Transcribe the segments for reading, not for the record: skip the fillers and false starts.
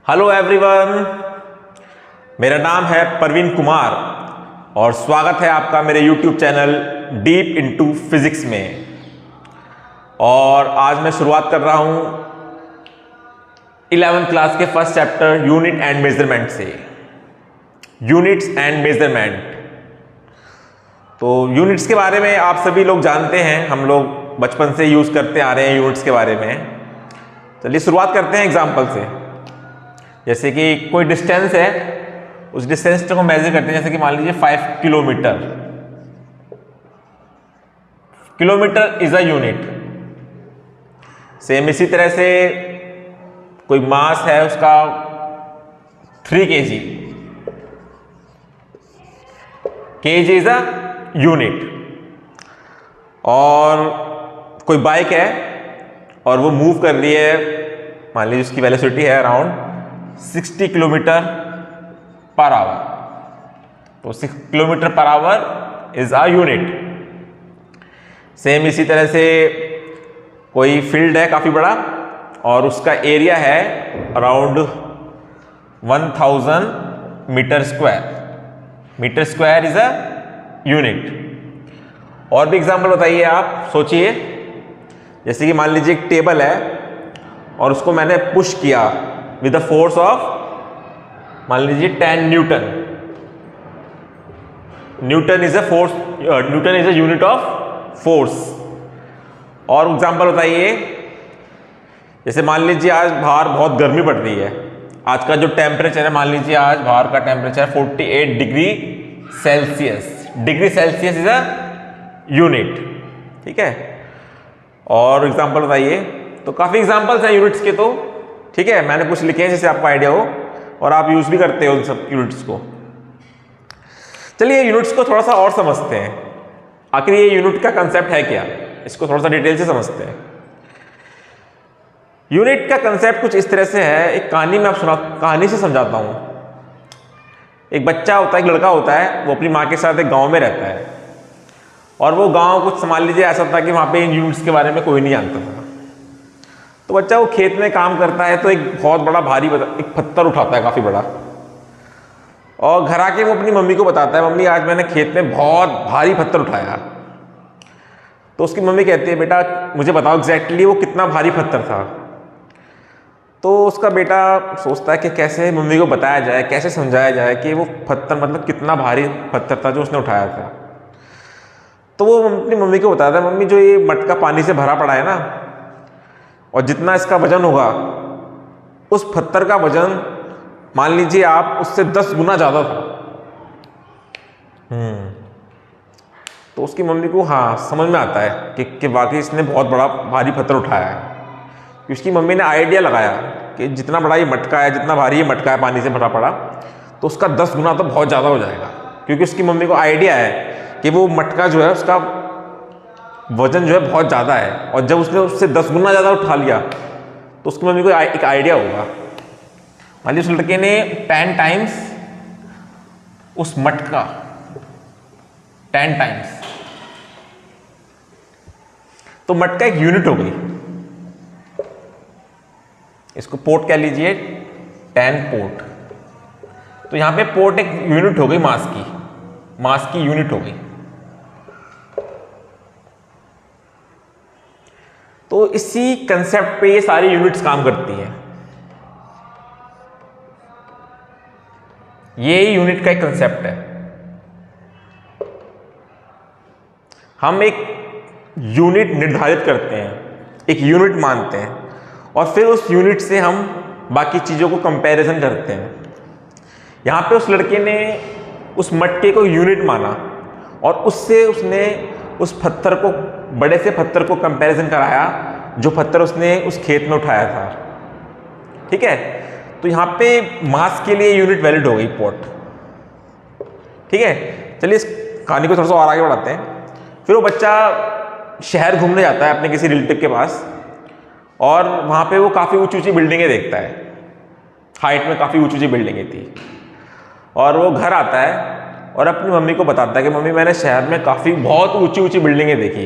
Hello everyone, मेरा नाम है परवीन कुमार और स्वागत है आपका मेरे YouTube channel deep into physics में। और आज मैं शुरुआत कर रहा हूं 11th क्लास के first chapter unit and measurement से। यूनिट्स एंड मेजरमेंट, तो यूनिट्स के बारे में आप सभी लोग जानते हैं, हम लोग बचपन से यूज़ करते आ रहे हैं यूनिट्स के बारे में। चलिए शुरुआत करते हैं एग्जाम्पल से। जैसे कि कोई डिस्टेंस है, उस डिस्टेंस को मेजर करते हैं, जैसे कि मान लीजिए 5 kilometre. Kilometre is a unit. Same इसी तरह से कोई मास है उसका 3 kg, kg is a unit. और कोई बाइक है और वो मूव कर रही है, मान लीजिए उसकी वेलोसिटी है अराउंड 60 किलोमीटर पर आवर, तो 6 kilometre per hour is a unit. Same इसी तरह से कोई फील्ड है काफ़ी बड़ा और उसका एरिया है around 1000 meter square. Meter square is a unit. और भी एग्जांपल बताइए आप, सोचिए। जैसे कि मान लीजिए एक टेबल है और उसको मैंने पुश किया विद द फोर्स ऑफ मान लीजिए 10 Newton. Newton is a force, Newton is a unit of force. और एग्जांपल बताइए, जैसे मान लीजिए आज बाहर बहुत गर्मी पड़ रही है। आज का जो टेम्परेचर है, मान लीजिए आज बाहर का temperature 48 degree Celsius. Degree Celsius is a unit, ठीक है। और एग्जांपल बताइए। तो काफ़ी एग्जांपल्स हैं यूनिट्स के, तो ठीक है, मैंने कुछ लिखे हैं जिससे आपको आइडिया हो और आप यूज भी करते हो उन सब यूनिट्स को। चलिए यूनिट्स को थोड़ा सा और समझते हैं। आखिर ये यूनिट का कंसेप्ट है क्या, इसको थोड़ा सा डिटेल से समझते हैं। यूनिट का कंसेप्ट कुछ इस तरह से है, एक कहानी में कहानी से समझाता हूं। एक बच्चा होता है, एक लड़का होता है, वो अपनी माँ के साथ एक गांव में रहता है और वो गांव कुछ मान लीजिए ऐसा था कि वहां पे इन यूनिट्स के बारे में कोई नहीं जानता था। तो बच्चा वो खेत में काम करता है, तो एक बहुत बड़ा भारी एक पत्थर उठाता है, काफ़ी बड़ा, और घर आके वो अपनी मम्मी को बताता है, मम्मी आज मैंने खेत में बहुत भारी पत्थर उठाया। तो उसकी मम्मी कहती है, बेटा मुझे बताओ एग्जैक्टली वो कितना भारी पत्थर था। तो उसका बेटा सोचता है कि कैसे मम्मी को बताया जाए, कैसे समझाया जाए कि वो पत्थर मतलब कितना भारी पत्थर था जो उसने उठाया था। तो वो अपनी मम्मी को बताता है, मम्मी जो ये मटका पानी से भरा पड़ा है ना, और जितना इसका वजन होगा उस पत्थर का वजन मान लीजिए आप उससे 10 गुना ज़्यादा था। तो उसकी मम्मी को हाँ समझ में आता है कि वाकई इसने बहुत बड़ा भारी पत्थर उठाया है। उसकी मम्मी ने आइडिया लगाया कि जितना बड़ा ये मटका है, जितना भारी ये मटका है पानी से भरा पड़ा, तो उसका 10 गुना तो बहुत ज़्यादा हो जाएगा। क्योंकि उसकी मम्मी को आइडिया है कि वो मटका जो है उसका वजन जो है बहुत ज़्यादा है, और जब उसने उससे 10 गुना ज़्यादा उठा लिया तो उसकी मम्मी को एक आइडिया होगा। मान लीजिए उस लड़के ने 10 टाइम्स उस मटका 10 टाइम्स, तो मटका एक यूनिट हो गई। इसको पोर्ट कह लीजिए, 10 पोर्ट। तो यहां पे पोर्ट एक यूनिट हो गई, मास की यूनिट हो गई। तो इसी कंसेप्ट पे ये सारी यूनिट्स काम करती हैं। ये यूनिट का एक कंसेप्ट है। हम एक यूनिट निर्धारित करते हैं, एक यूनिट मानते हैं, और फिर उस यूनिट से हम बाकी चीज़ों को कंपैरिजन करते हैं। यहाँ पे उस लड़के ने उस मटके को यूनिट माना और उससे उसने उस पत्थर को, बड़े से पत्थर को कंपैरिजन कराया जो पत्थर उसने उस खेत में उठाया था, ठीक है। तो यहाँ पे मास के लिए यूनिट वैलिड हो गई, पोर्ट, ठीक है। चलिए इस कहानी को थोड़ा सा और आगे बढ़ाते हैं। फिर वो बच्चा शहर घूमने जाता है अपने किसी रिलेटिव के पास, और वहाँ पे वो काफ़ी ऊंची ऊंची बिल्डिंगें देखता है, हाइट में काफ़ी ऊंची ऊंची बिल्डिंगें थी। और वो घर आता है और अपनी मम्मी को बताता है कि मम्मी मैंने शहर में काफ़ी बहुत ऊंची ऊंची बिल्डिंगें देखी।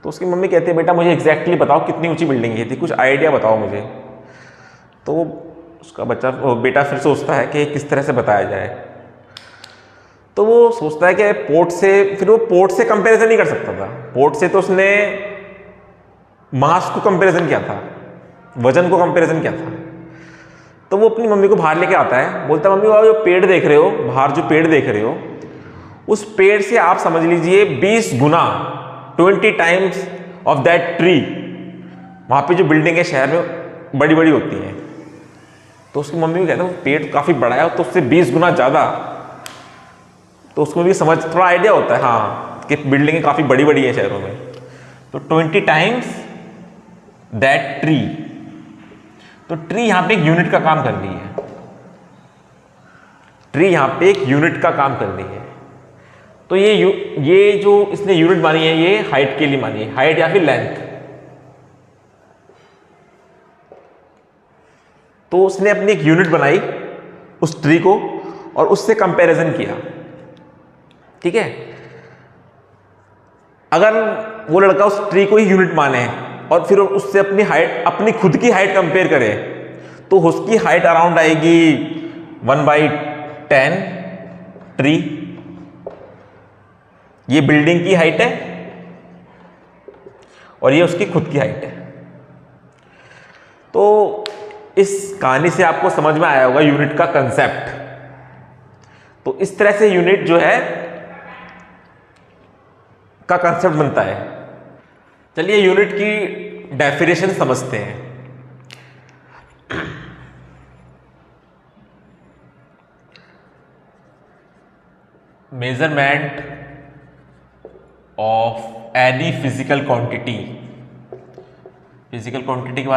तो उसकी मम्मी कहती है, बेटा मुझे एग्जैक्टली बताओ कितनी ऊंची बिल्डिंगें थी, कुछ आइडिया बताओ मुझे। तो उसका बेटा फिर सोचता है कि किस तरह से बताया जाए। तो वो सोचता है कि पोर्ट से, फिर वो पोर्ट से कंपैरिजन नहीं कर सकता था। पोर्ट से तो उसने मास को कंपैरिजन किया था, वजन को कंपैरिजन किया था। तो वो अपनी मम्मी को बाहर लेके आता है, बोलता है मम्मी वो जो पेड़ देख रहे हो, बाहर जो पेड़ देख रहे हो, उस पेड़ से आप समझ लीजिए 20 गुना 20 टाइम्स ऑफ दैट ट्री। वहाँ पे जो बिल्डिंग है शहर में बड़ी बड़ी होती हैं। तो उसकी मम्मी को कहता है वो पेड़ काफ़ी बड़ा है तो उससे 20 गुना ज़्यादा। तो उसको भी समझ थोड़ा आइडिया होता है हाँ कि बिल्डिंगें काफ़ी बड़ी बड़ी हैं शहरों में। तो 20 टाइम्स दैट ट्री। तो ट्री यहाँ पे एक यूनिट का काम कर रही है। ट्री यहाँ पे एक यूनिट का काम कर रही है। तो ये जो इसने यूनिट मानी है ये हाइट के लिए मानी है, हाइट या फिर लेंथ। तो उसने अपनी एक यूनिट बनाई उस ट्री को और उससे कंपैरिजन किया। ठीक है, अगर वो लड़का उस ट्री को ही यूनिट माने और फिर उससे अपनी हाइट, अपनी खुद की हाइट कंपेयर करे, तो उसकी हाइट अराउंड आएगी 1/10 ट्री। ये बिल्डिंग की हाइट है और ये उसकी खुद की हाइट है। तो इस कहानी से आपको समझ में आया होगा यूनिट का कंसेप्ट। तो इस तरह से यूनिट जो है का कंसेप्ट बनता है। चलिए यूनिट की डेफिनेशन समझते हैं। Measurement of any physical quantity. Physical quantity के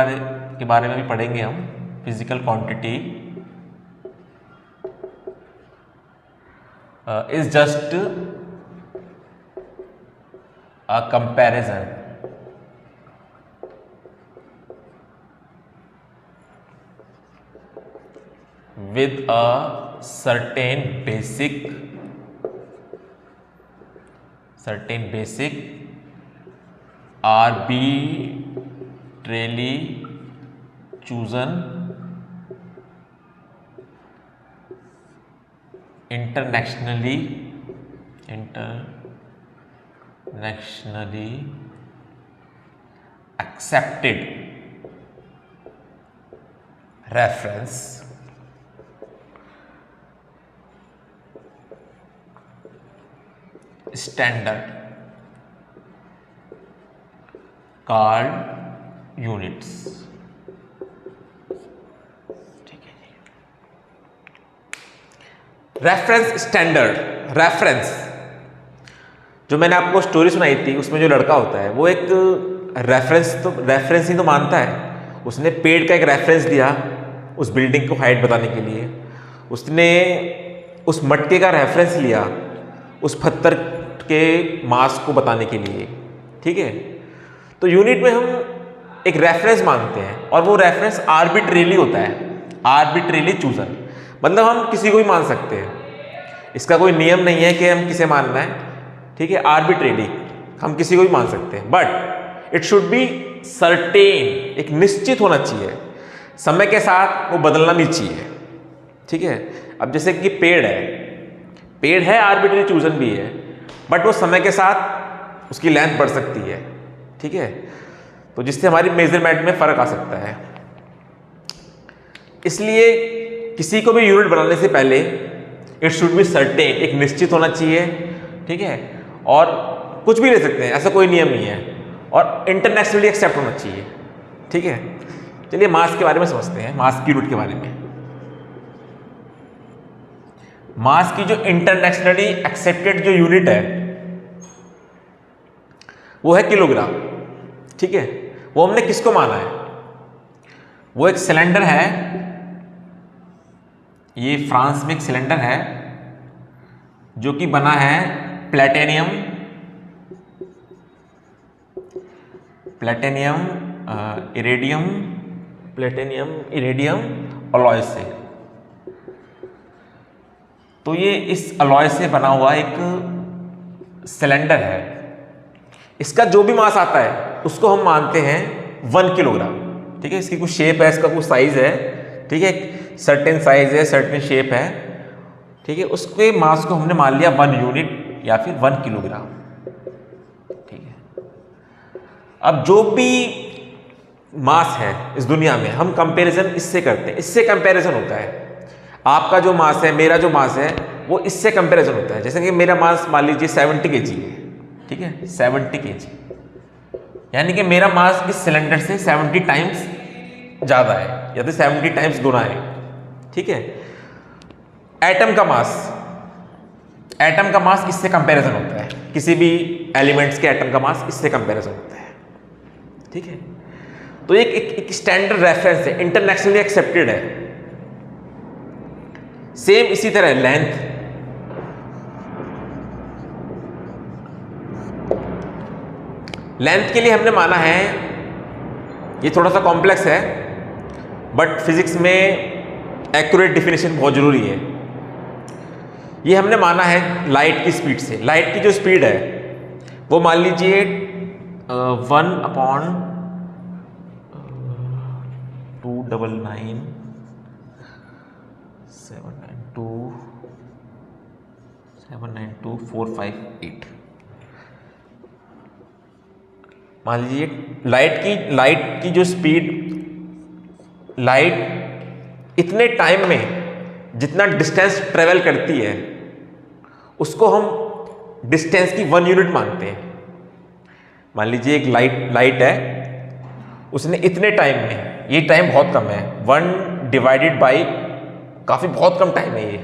बारे में भी पढ़ेंगे हम। Physical quantity is just a comparison with a certain basic arbitrarily chosen internationally accepted reference standard called units। ठीक है जी। रेफरेंस स्टैंडर्ड, रेफरेंस जो मैंने आपको स्टोरी सुनाई थी उसमें जो लड़का होता है वो एक रेफरेंस ही तो मानता है। उसने पेड़ का एक रेफरेंस दिया उस बिल्डिंग को हाइट बताने के लिए। उसने उस मटके का रेफरेंस लिया उस पत्थर के मास को बताने के लिए। ठीक है, तो यूनिट में हम एक रेफरेंस मानते हैं और वो रेफरेंस आर्बिट्रेरी होता है, आर्बिट्रेरी चूजन। मतलब हम किसी को भी मान सकते हैं, इसका कोई नियम नहीं है कि हम किसे मानना है। ठीक है, आर्बिट्रेरी हम किसी को भी मान सकते हैं, but it should be certain, एक निश्चित होना चाहिए। समय के साथ वो बदलना नहीं चाहिए। ठीक है, अब जैसे कि पेड़ है आर्बिट्रेरी चूजन भी है, बट वो समय के साथ उसकी लेंथ बढ़ सकती है। ठीक है, तो जिससे हमारी मेजरमेंट में फर्क आ सकता है। इसलिए किसी को भी यूनिट बनाने से पहले इट शुड बी सर्टेन, एक निश्चित होना चाहिए। ठीक है, और कुछ भी ले सकते हैं, ऐसा कोई नियम नहीं है, और इंटरनेशनली एक्सेप्ट होना चाहिए। ठीक है, चलिए मास के बारे में समझते हैं, मास की यूनिट के बारे में। मास की जो इंटरनेशनली एक्सेप्टेड जो यूनिट है वो है किलोग्राम। ठीक है, वो हमने किसको माना है? वो एक सिलेंडर है, ये फ्रांस में एक सिलेंडर है जो कि बना है प्लेटिनियम इरेडियम अलॉय से। तो ये इस अलॉय से बना हुआ एक सिलेंडर है। इसका जो भी मास आता है उसको हम मानते हैं 1 किलोग्राम। ठीक है, इसकी कुछ शेप है, इसका कुछ साइज है, ठीक है, सर्टेन साइज है, सर्टेन शेप है, ठीक है, उसके मास को हमने मान लिया 1 यूनिट या फिर 1 किलोग्राम। ठीक है, अब जो भी मास है इस दुनिया में हम कंपैरिजन इससे करते हैं, इससे कंपैरिजन होता है। आपका जो मास है, मेरा जो मास है, वो इससे कंपैरिजन होता है। जैसे कि मेरा मास मान लीजिए 70 kg है, ठीक है, 70 kg, यानी कि मेरा मास इस सिलेंडर से 70 टाइम्स ज़्यादा है या तो 70 टाइम्स गुना है। ठीक है, एटम का मास इससे कंपैरिजन होता है, किसी भी एलिमेंट्स के एटम का मास इससे कंपैरिजन होता है। ठीक है, तो एक स्टैंडर्ड रेफरेंस है, इंटरनेशनली एक्सेप्टेड है। सेम इसी तरह लेंथ के लिए हमने माना है, ये थोड़ा सा कॉम्प्लेक्स है बट फिजिक्स में एक्यूरेट डेफिनेशन बहुत जरूरी है। ये हमने माना है लाइट की स्पीड से। लाइट की जो स्पीड है वो मान लीजिए 1/299,792,458। मान लीजिए लाइट की जो स्पीड, लाइट इतने टाइम में जितना डिस्टेंस ट्रेवल करती है उसको हम डिस्टेंस की 1 यूनिट मानते हैं। मान लीजिए एक लाइट है, उसने इतने टाइम में, ये टाइम बहुत कम है, 1 डिवाइडेड बाई काफ़ी बहुत कम टाइम है, ये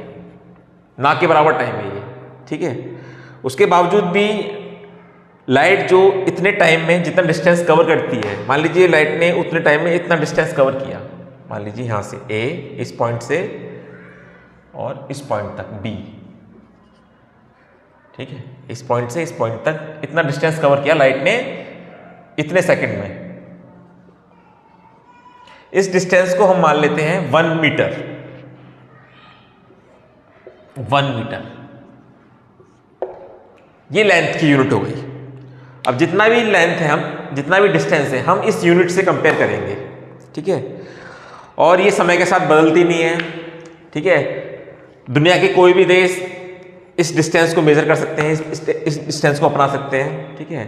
ना के बराबर टाइम है ये। ठीक है, उसके बावजूद भी लाइट जो इतने टाइम में जितना डिस्टेंस कवर करती है, मान लीजिए लाइट ने उतने टाइम में इतना डिस्टेंस कवर किया, मान लीजिए यहाँ से ए, इस पॉइंट से और इस पॉइंट तक बी। ठीक है, इस पॉइंट से इस पॉइंट तक इतना डिस्टेंस कवर किया लाइट ने इतने सेकंड में। इस डिस्टेंस को हम मान लेते हैं 1 मीटर। 1 मीटर ये लेंथ की यूनिट हो गई। अब जितना भी लेंथ है, हम जितना भी डिस्टेंस है, हम इस यूनिट से कंपेयर करेंगे। ठीक है, और ये समय के साथ बदलती नहीं है। ठीक है, दुनिया के कोई भी देश इस डिस्टेंस को मेजर कर सकते हैं, इस डिस्टेंस को अपना सकते हैं। ठीक है,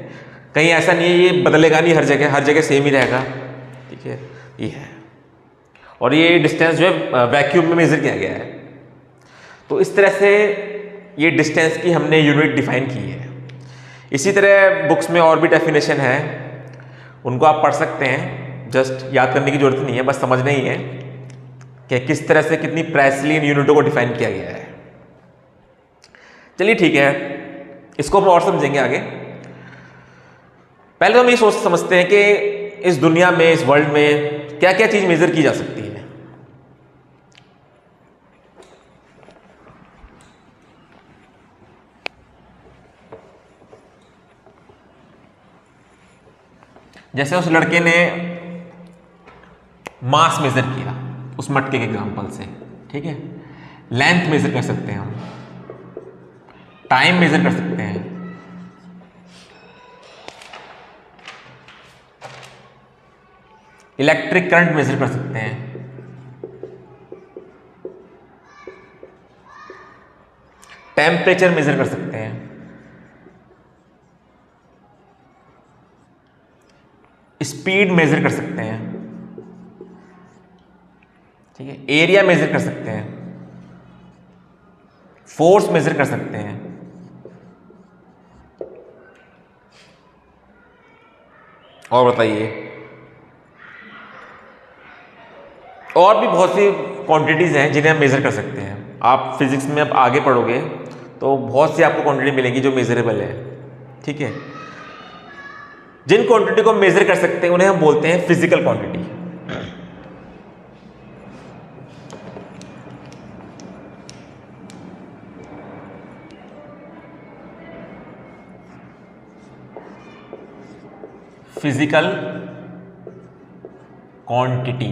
कहीं ऐसा नहीं है, ये बदलेगा नहीं, हर जगह सेम ही रहेगा। ठीक है, ये है, और ये डिस्टेंस जो है वैक्यूम में मेजर किया गया है। तो इस तरह से ये डिस्टेंस की हमने यूनिट डिफाइन की है। इसी तरह बुक्स में और भी डेफिनेशन है, उनको आप पढ़ सकते हैं, जस्ट याद करने की जरूरत नहीं है, बस समझना ही है कि किस तरह से कितनी प्रेसली इन यूनिटों को डिफाइन किया गया है। चलिए ठीक है, इसको हम और समझेंगे आगे। पहले तो हम ये समझते हैं कि इस दुनिया में, इस वर्ल्ड में क्या क्या चीज मेजर की जा सकती है। जैसे उस लड़के ने मास मेजर किया उस मटके के एग्जांपल से। ठीक है, लेंथ मेजर कर सकते हैं हम, टाइम मेजर कर सकते हैं, इलेक्ट्रिक करंट मेजर कर सकते हैं, टेम्परेचर मेजर कर सकते हैं, स्पीड मेजर कर सकते हैं। ठीक है, एरिया मेजर कर सकते हैं, फोर्स मेजर कर सकते हैं, और बताइए, और भी बहुत सी क्वांटिटीज हैं जिन्हें हम मेजर कर सकते हैं। आप फिजिक्स में अब आगे पढ़ोगे तो बहुत सी आपको क्वांटिटी मिलेगी जो मेजरेबल है। ठीक है, जिन क्वांटिटी को मेजर कर सकते हैं उन्हें हम बोलते हैं physical quantity. Physical quantity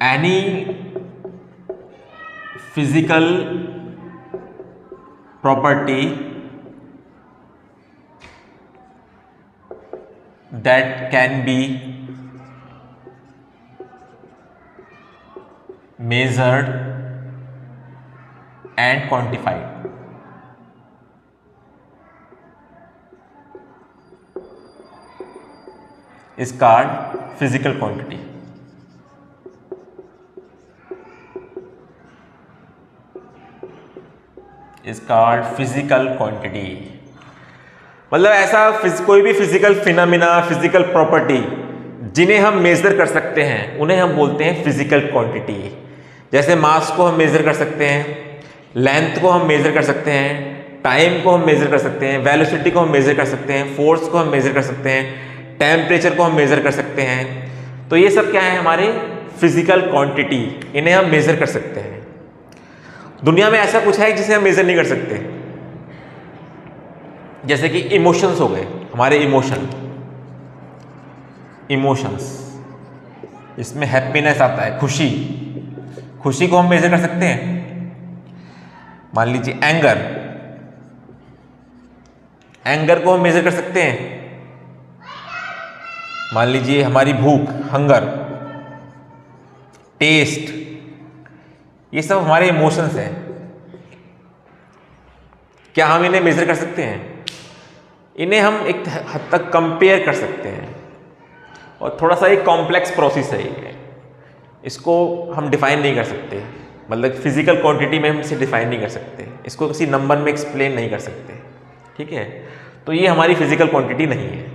any physical property that can be measured and quantified. is called physical quantity. is called physical quantity. मतलब ऐसा कोई भी फिजिकल फिनोमिना, फिजिकल प्रॉपर्टी जिन्हें हम मेजर कर सकते हैं उन्हें हम बोलते हैं फिजिकल क्वांटिटी। जैसे मास को हम मेजर कर सकते हैं, लेंथ को हम मेजर कर सकते हैं, टाइम को हम मेजर कर सकते हैं, वेलोसिटी को हम मेजर कर सकते हैं, फोर्स को हम मेजर कर सकते हैं, टेम्परेचर को हम मेजर कर सकते हैं। तो ये सब क्या है, हमारे फिजिकल क्वांटिटी, इन्हें हम मेजर कर सकते हैं। दुनिया में ऐसा कुछ है जिसे हम मेजर नहीं कर सकते, जैसे कि इमोशंस हो गए, हमारे इमोशंस, इसमें हैप्पीनेस आता है, खुशी को हम मेजर कर सकते हैं। मान लीजिए एंगर को हम मेजर कर सकते हैं। मान लीजिए हमारी भूख, हंगर, टेस्ट, ये सब हमारे इमोशंस हैं। क्या हम इन्हें मेजर कर सकते हैं? इन्हें हम एक हद तक कंपेयर कर सकते हैं, और थोड़ा सा एक कॉम्प्लेक्स प्रोसेस है ये, इसको हम डिफाइन नहीं कर सकते। मतलब फिजिकल क्वांटिटी में हम इसे डिफाइन नहीं कर सकते, इसको किसी नंबर में एक्सप्लेन नहीं कर सकते, ठीक है। तो ये हमारी फिजिकल क्वांटिटी नहीं है।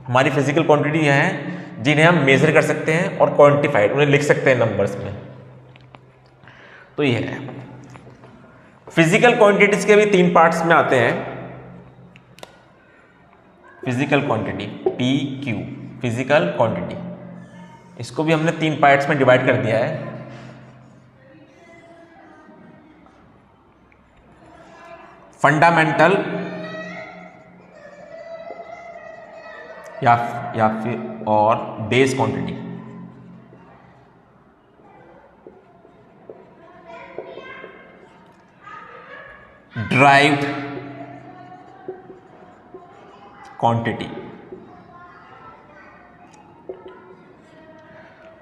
हमारी फिजिकल क्वांटिटी यह है जिन्हें हम मेजर कर सकते हैं और क्वांटिफाइड, उन्हें लिख सकते हैं नंबर्स में। तो ये है फिजिकल क्वांटिटीज के भी 3 पार्ट्स में आते हैं। Physical quantity PQ, physical quantity, इसको भी हमने 3 पार्ट्स में डिवाइड कर दिया है। फंडामेंटल या फिर और बेस क्वांटिटी। ड्राइव्ड क्वांटिटी,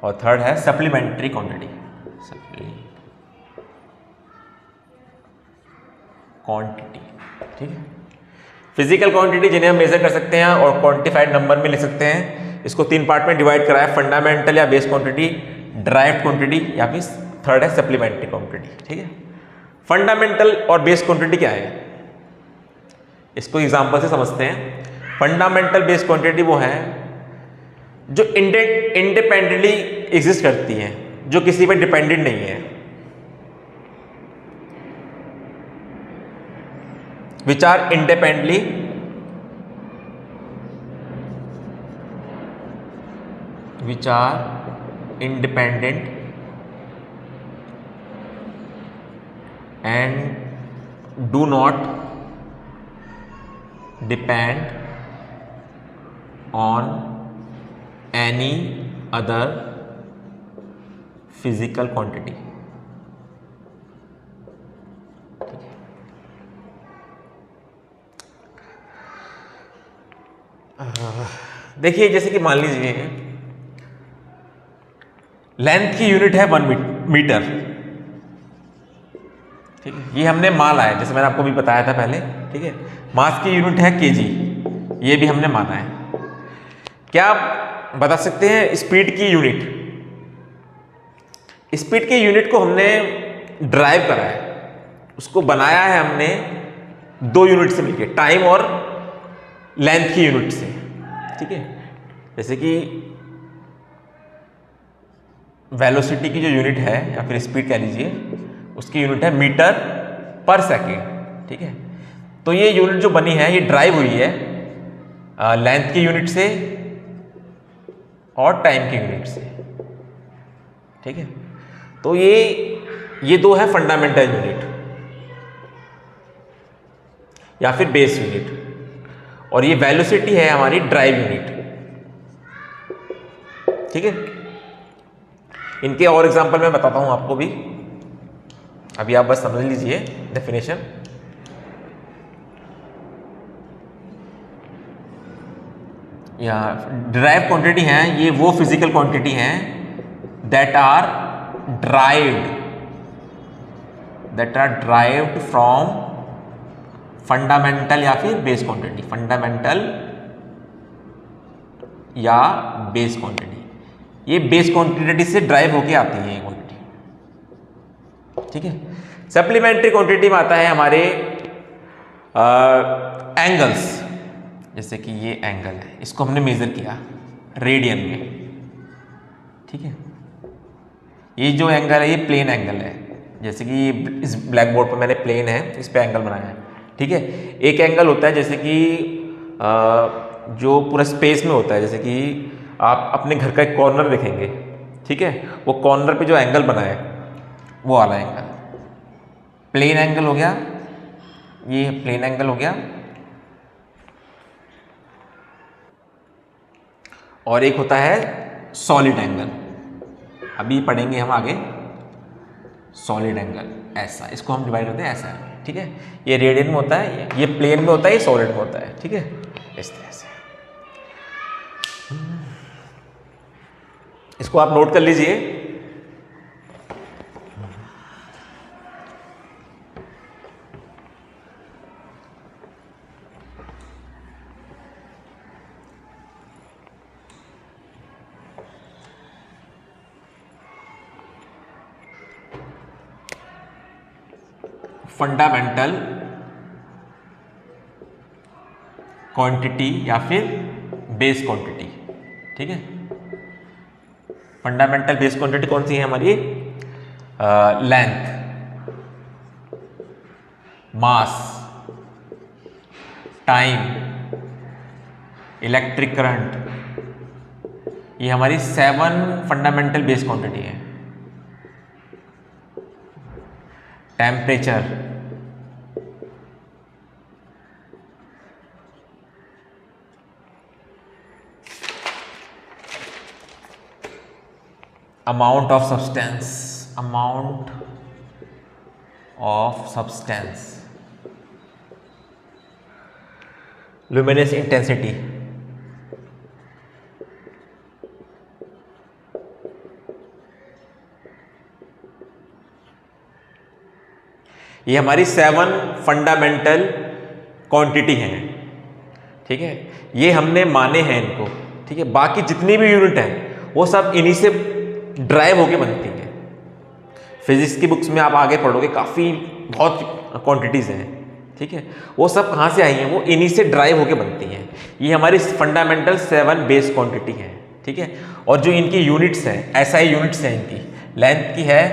और थर्ड है सप्लीमेंट्री क्वांटिटी। ठीक है। फिजिकल क्वांटिटी जिन्हें हम मेजर कर सकते हैं और क्वांटिफाइड नंबर में लिख सकते हैं, इसको 3 पार्ट में डिवाइड करा है। फंडामेंटल या बेस क्वांटिटी, ड्राइव्ड क्वांटिटी, या फिर थर्ड है सप्लीमेंट्री क्वांटिटी, ठीक है। फंडामेंटल और बेस क्वांटिटी क्या है, इसको एग्जांपल से समझते हैं। फंडामेंटल बेस क्वांटिटी वो है जो इंडिपेंडेंटली एग्जिस्ट करती हैं, जो किसी पर डिपेंडेंट नहीं है। which are independently independent and do not depend on any other physical quantity। देखिए, जैसे कि मान लीजिए लेंथ की यूनिट है 1 मीटर, ठीक है। ये हमने माना है, जैसे मैंने आपको भी बताया था पहले, ठीक है। मास की यूनिट है kg, ये भी हमने माना है। क्या आप बता सकते हैं स्पीड की यूनिट? स्पीड की यूनिट को हमने ड्राइव करा है, उसको बनाया है हमने 2 यूनिट से मिलकर, टाइम और लेंथ की यूनिट से, ठीक है। जैसे कि वेलोसिटी की जो यूनिट है, या फिर स्पीड कह लीजिए, उसकी यूनिट है मीटर पर सेकेंड, ठीक है। तो ये यूनिट जो बनी है, ये ड्राइव हुई है लेंथ की यूनिट से और टाइम की यूनिट से, ठीक है। तो ये 2 है फंडामेंटल यूनिट या फिर बेस यूनिट, और ये वेलोसिटी है हमारी ड्राइव यूनिट, ठीक है। इनके और एग्जांपल मैं बताता हूं आपको भी। अभी आप बस समझ लीजिए डेफिनेशन। या डिराइव क्वांटिटी हैं, ये वो फिजिकल क्वांटिटी हैं that are derived from fundamental या फिर बेस क्वांटिटी, फंडामेंटल या बेस क्वांटिटी। ये बेस क्वांटिटी से ड्राइव होके आती है ये क्वांटिटी, ठीक है। सप्लीमेंट्री क्वांटिटी में आता है हमारे एंगल्स, जैसे कि ये एंगल है, इसको हमने मेजर किया रेडियन में, ठीक है। ये जो एंगल है ये प्लेन एंगल है, जैसे कि इस ब्लैक बोर्ड पर मैंने प्लेन है इस पे एंगल बनाया है, ठीक है। एक एंगल होता है जैसे कि जो पूरा स्पेस में होता है, जैसे कि आप अपने घर का एक कॉर्नर देखेंगे, ठीक है, वो कॉर्नर पे जो एंगल बना है वो वाला एंगल प्लेन एंगल हो गया, ये प्लेन एंगल हो गया। और एक होता है सॉलिड एंगल, अभी पढ़ेंगे हम आगे सॉलिड एंगल, ऐसा, इसको हम डिवाइड करते हैं ऐसा, ठीक है। ये रेडियन में होता है, ये प्लेन में होता है, ये सॉलिड में होता है, ठीक है, इस तरह से। इसको आप नोट कर लीजिए। फंडामेंटल क्वांटिटी या फिर बेस क्वांटिटी, ठीक है। फंडामेंटल बेस क्वांटिटी कौन सी है हमारी? लेंथ, मास, टाइम, इलेक्ट्रिक करंट, ये हमारी 7 फंडामेंटल बेस क्वांटिटी है। Temperature, amount of substance, luminous intensity, ये हमारी 7 फंडामेंटल क्वांटिटी हैं, ठीक है। ये हमने माने हैं इनको, ठीक है। बाकी जितनी भी यूनिट हैं वो सब इन्हीं से ड्राइव होके बनती हैं। फिजिक्स की बुक्स में आप आगे पढ़ोगे, काफ़ी बहुत क्वांटिटीज़ हैं, ठीक है। वो सब कहाँ से आई हैं? वो इन्हीं से ड्राइव होके बनती हैं। ये हमारी फंडामेंटल 7 बेस क्वांटिटी हैं, ठीक है। और जो इनकी यूनिट्स हैं, SI यूनिट्स हैं इनकी, लेंथ की है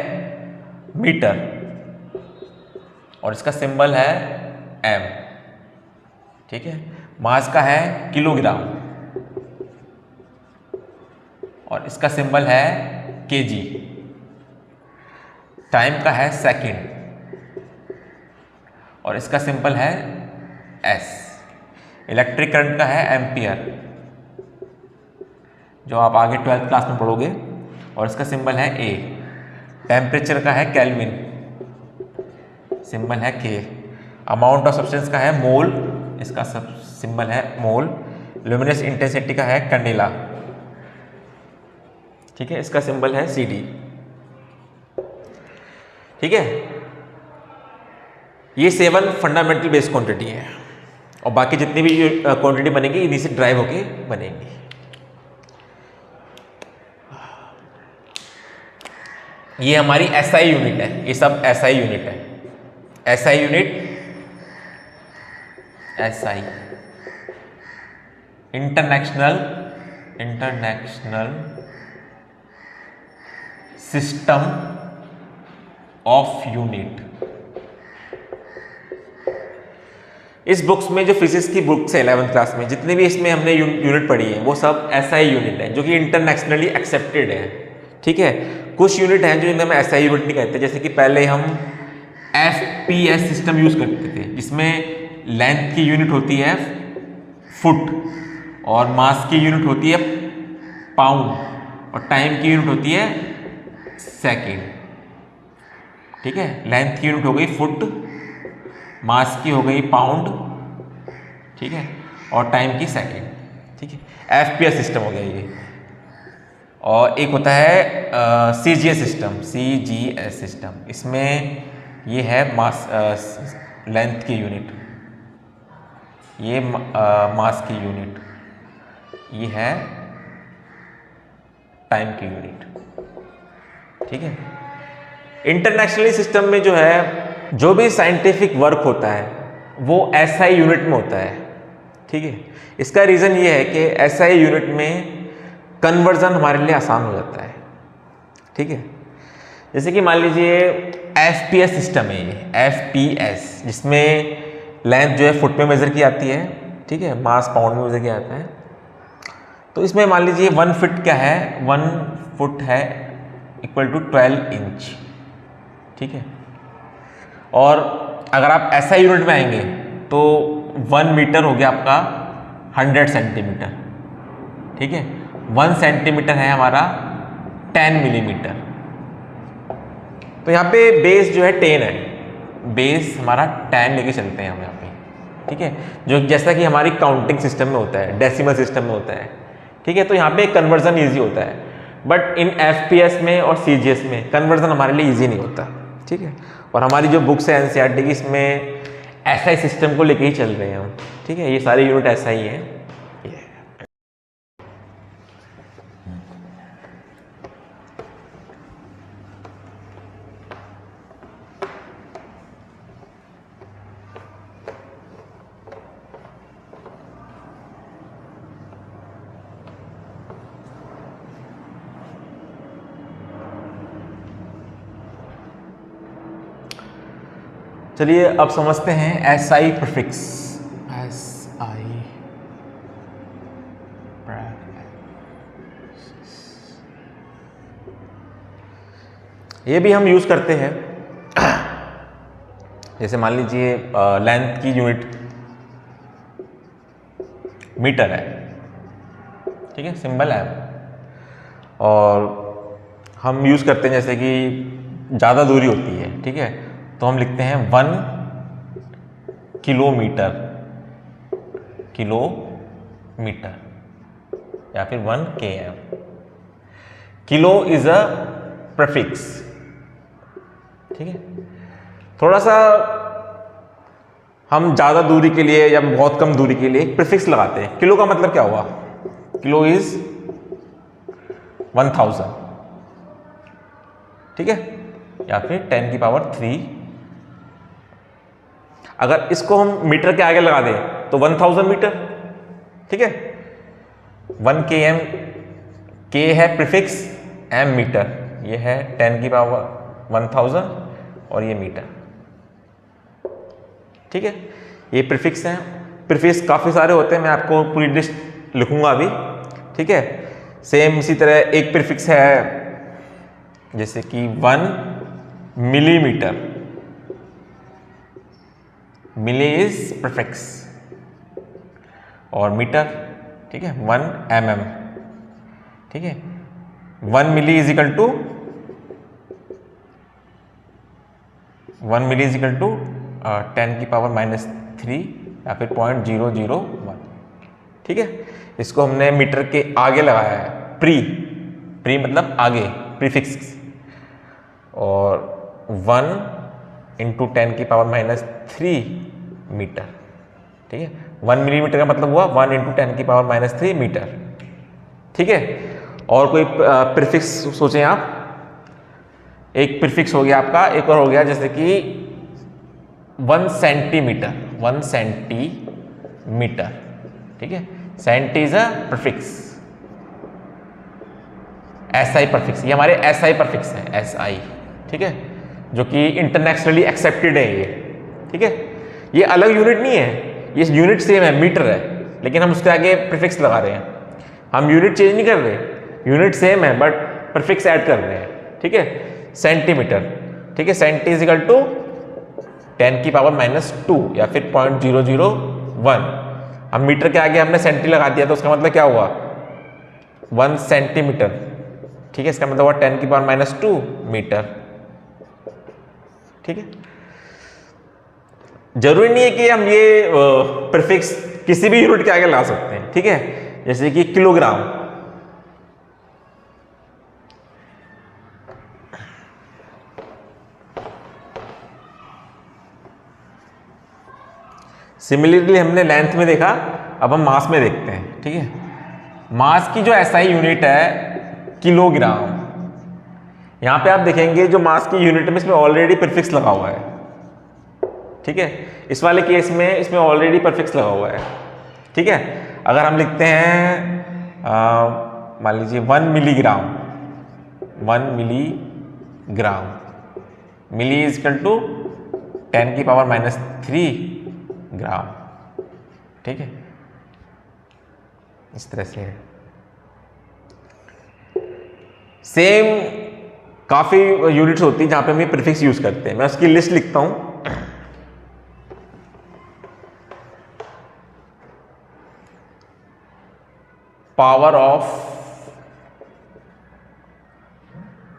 मीटर और इसका सिंबल है m, ठीक है। मास का है किलोग्राम और इसका सिंबल है kg। टाइम का है सेकंड और इसका सिंबल है s। इलेक्ट्रिक करंट का है एम्पियर, जो आप आगे 12th क्लास में पढ़ोगे, और इसका सिंबल है A। टेम्परेचर का है केल्विन, सिंबल है K। अमाउंट ऑफ सब्सटेंस का है मोल, इसका सब सिंबल है मोल। लुमिनस इंटेंसिटी का है कैंडेला, ठीक है, इसका सिंबल है CD, ठीक है। ये 7 फंडामेंटल बेस क्वांटिटी है और बाकी जितनी भी क्वांटिटी बनेंगी इन्हीं से ड्राइव होके बनेंगी। ये हमारी SI यूनिट है, ये सब SI यूनिट है। SI unit, SI international system of unit. इस बुक्स में, जो फिजिक्स की बुक्स है 11th क्लास में, जितने भी इसमें हमने यूनिट पढ़ी है वो सब SI यूनिट है, जो कि इंटरनेशनली एक्सेप्टेड है, ठीक है। कुछ यूनिट हैं जो इन्हें हम SI यूनिट नहीं कहते, जैसे कि पहले हम FPS सिस्टम यूज करते थे, जिसमें लेंथ की यूनिट होती है फुट और मास की यूनिट होती है पाउंड और टाइम की यूनिट होती है सेकेंड, ठीक है, लेंथ की यूनिट हो गई फुट, मास की हो गई पाउंड, ठीक है, और टाइम की सेकेंड, ठीक है। एफपीएस सिस्टम हो गया ये। और एक होता है सीजीएस सिस्टम, सीजीएस सिस्टम, इसमें ये है मास लेंथ की यूनिट, ये मास की यूनिट, ये है टाइम की यूनिट, ठीक है। इंटरनेशनली सिस्टम में जो है जो भी साइंटिफिक वर्क होता है वो एसआई यूनिट में होता है, ठीक है। इसका रीज़न ये है कि एसआई यूनिट में कन्वर्जन हमारे लिए आसान हो जाता है, ठीक है। जैसे कि मान लीजिए एफपीएस सिस्टम है ये, एफपीएस, जिसमें लेंथ जो है फुट में मेज़र की जाती है, ठीक है, मास पाउंड में मेज़र किया जाता है। तो इसमें मान लीजिए 1 फुट क्या है, 1 फुट है इक्वल टू 12 इंच, ठीक है। और अगर आप ऐसा यूनिट में आएंगे तो 1 मीटर हो गया आपका 100 सेंटीमीटर, ठीक है। 1 सेंटीमीटर है हमारा 10 मिलीमीटर। तो यहाँ पे बेस जो है 10 है, बेस हमारा 10 लेके चलते हैं हम यहाँ पे, ठीक है, जो जैसा कि हमारी काउंटिंग सिस्टम में होता है, डेसिमल सिस्टम में होता है, ठीक है। तो यहाँ पे कन्वर्जन ईजी होता है, बट इन एफपीएस में और सीजीएस में कन्वर्जन हमारे लिए ईजी नहीं होता, ठीक है। और हमारी जो बुक्स है एनसीईआरटी की, इसमें एसआई सिस्टम को लेके ही चल रहे हैं हम, ठीक है। ये सारे यूनिट ऐसा ही है। चलिए अब समझते हैं एसआई प्रीफिक्स। एसआई ये भी हम यूज करते हैं। जैसे मान लीजिए लेंथ की यूनिट मीटर है, ठीक है, सिंबल है, और हम यूज करते हैं जैसे कि ज़्यादा दूरी होती है, ठीक है, तो हम लिखते हैं 1 किलोमीटर, किलोमीटर, या फिर 1 km। Kilo is a prefix, ठीक है। थोड़ा सा हम ज़्यादा दूरी के लिए या बहुत कम दूरी के लिए एक प्रीफिक्स लगाते हैं। किलो का मतलब क्या हुआ, किलो इज 1000, ठीक है, या फिर 10 की पावर 3। अगर इसको हम मीटर के आगे लगा दें तो 1000 मीटर, ठीक है। 1 km, के है प्रीफिक्स, एम मीटर, ये है 10 की पावर 1000 और ये मीटर, ठीक है। ये प्रीफिक्स हैं। प्रीफिक्स काफ़ी सारे होते हैं, मैं आपको पूरी लिस्ट लिखूंगा अभी, ठीक है। सेम इसी तरह एक प्रीफिक्स है जैसे कि 1 मिलीमीटर, मिली इज प्रीफिक्स, और मीटर, ठीक है, 1 mm, ठीक है। 1 milli is equal to 1 milli is equal to 10 की पावर -3 या फिर 0.001, ठीक है। इसको हमने मीटर के आगे लगाया है, प्री मतलब आगे, प्रीफिक्स, और 1 इंटू 10 की पावर -3 मीटर, ठीक है। 1 मिलीमीटर का मतलब हुआ 1 इंटू 10 की पावर -3 मीटर, ठीक है। और कोई प्रीफिक्स सोचें आप, एक प्रीफिक्स हो गया आपका, एक और हो गया जैसे कि 1 सेंटीमीटर, 1 सेंटीमीटर, ठीक है। Centi is a prefix, SI prefix, ये हमारे एसआई प्रीफिक्स हैं, एसआई, ठीक है, जो कि इंटरनेशनली एक्सेप्टेड है ये, ठीक है। ये अलग यूनिट नहीं है, ये यूनिट सेम है, मीटर है, लेकिन हम उसके आगे प्रीफिक्स लगा रहे हैं। हम यूनिट चेंज नहीं कर रहे, यूनिट सेम है बट प्रीफिक्स ऐड कर रहे हैं, ठीक है। सेंटीमीटर, ठीक है, सेंटी इज इक्वल टू 10 की पावर -2 या फिर 0.001। अब मीटर के आगे हमने सेंटी लगा दिया तो उसका मतलब क्या हुआ, 1 सेंटीमीटर, ठीक है। इसका मतलब हुआ 10 की पावर -2 मीटर, ठीक है। जरूरी नहीं है कि हम ये प्रीफिक्स किसी भी यूनिट के आगे ला सकते हैं, ठीक है। जैसे कि किलोग्राम, सिमिलरली हमने लेंथ में देखा, अब हम मास में देखते हैं, ठीक है। मास की जो एसआई यूनिट है किलोग्राम, यहां पे आप देखेंगे जो मास की यूनिट में इसमें ऑलरेडी प्रीफिक्स लगा हुआ है, ठीक है। इस वाले केस में इसमें ऑलरेडी प्रीफिक्स लगा हुआ है, ठीक है। अगर हम लिखते हैं मान लीजिए 1 milligram, 1 milligram, milli is equal to 10⁻³ gram, ठीक है। इस तरह से है। सेम काफी यूनिट्स होती है जहां पे हम ये प्रीफिक्स यूज करते हैं। मैं उसकी लिस्ट लिखता हूं। पावर ऑफ,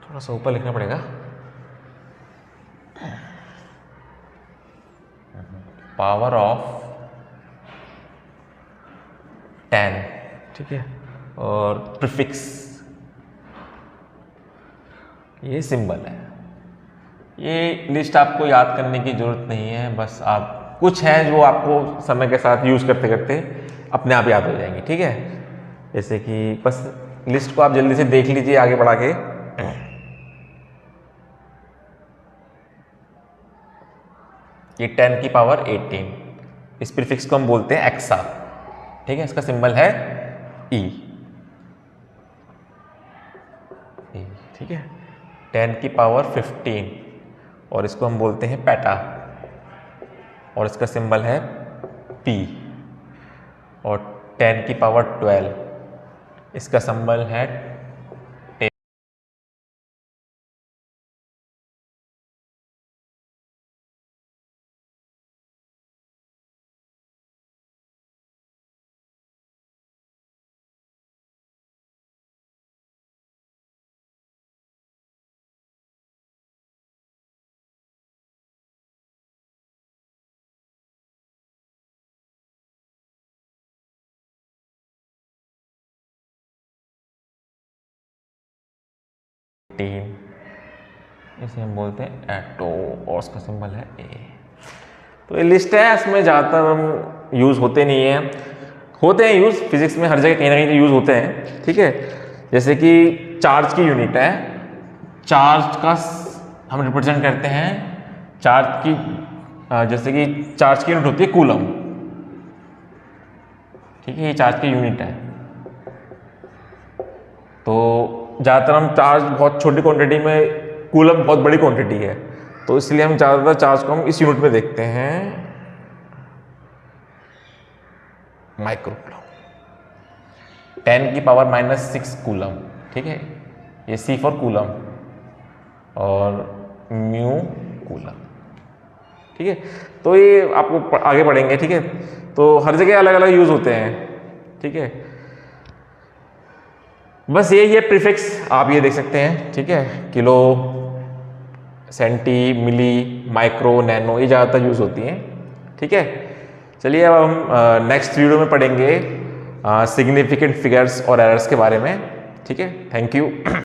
थोड़ा सा ऊपर लिखना पड़ेगा, पावर ऑफ 10, ठीक है। और प्रीफिक्स, ये सिंबल है। ये लिस्ट आपको याद करने की जरूरत नहीं है, बस आप कुछ है जो आपको समय के साथ यूज करते करते अपने आप याद हो जाएंगे, ठीक है। जैसे कि बस लिस्ट को आप जल्दी से देख लीजिए आगे बढ़ा के। ये 10⁻18, इस प्रीफिक्स को हम बोलते हैं एक्सा, ठीक है। इसका सिंबल है ई, ठीक है। 10⁻15 और इसको हम बोलते हैं पेटा और इसका सिंबल है पी। और 10⁻12 इसका सिंबल है टे। इसे हम बोलते हैं एटो और उसका सिंबल है ए। तो ये लिस्ट है, इसमें ज़्यादातर हम यूज़ होते नहीं हैं, होते हैं यूज़ फिजिक्स में हर जगह कहीं ना कहीं यूज़ होते हैं, ठीक है। जैसे कि चार्ज की यूनिट है, चार्ज का हम रिप्रेजेंट करते हैं चार्ज की, जैसे कि चार्ज की यूनिट होती है कूलम, ठीक है। ये चार्ज की यूनिट है। तो ज़्यादातर हम चार्ज बहुत छोटी क्वांटिटी में, कूलम बहुत बड़ी क्वांटिटी है, तो इसलिए हम ज़्यादातर चार्ज को हम इस यूनिट में देखते हैं, माइक्रोकूलम। 10⁻⁻6 कूलम, ठीक है। ये C फॉर कूलम और म्यू कूलम, ठीक है। तो ये आपको आगे बढ़ेंगे, ठीक है। तो हर जगह अलग अलग यूज होते हैं, ठीक है। बस ये प्रीफिक्स आप ये देख सकते हैं, ठीक है। किलो, सेंटी, मिली, माइक्रो, नैनो, ये ज़्यादातर यूज होती हैं, ठीक है। चलिए अब हम नेक्स्ट वीडियो में पढ़ेंगे सिग्निफिकेंट फिगर्स और एरर्स के बारे में, ठीक है। Thank you.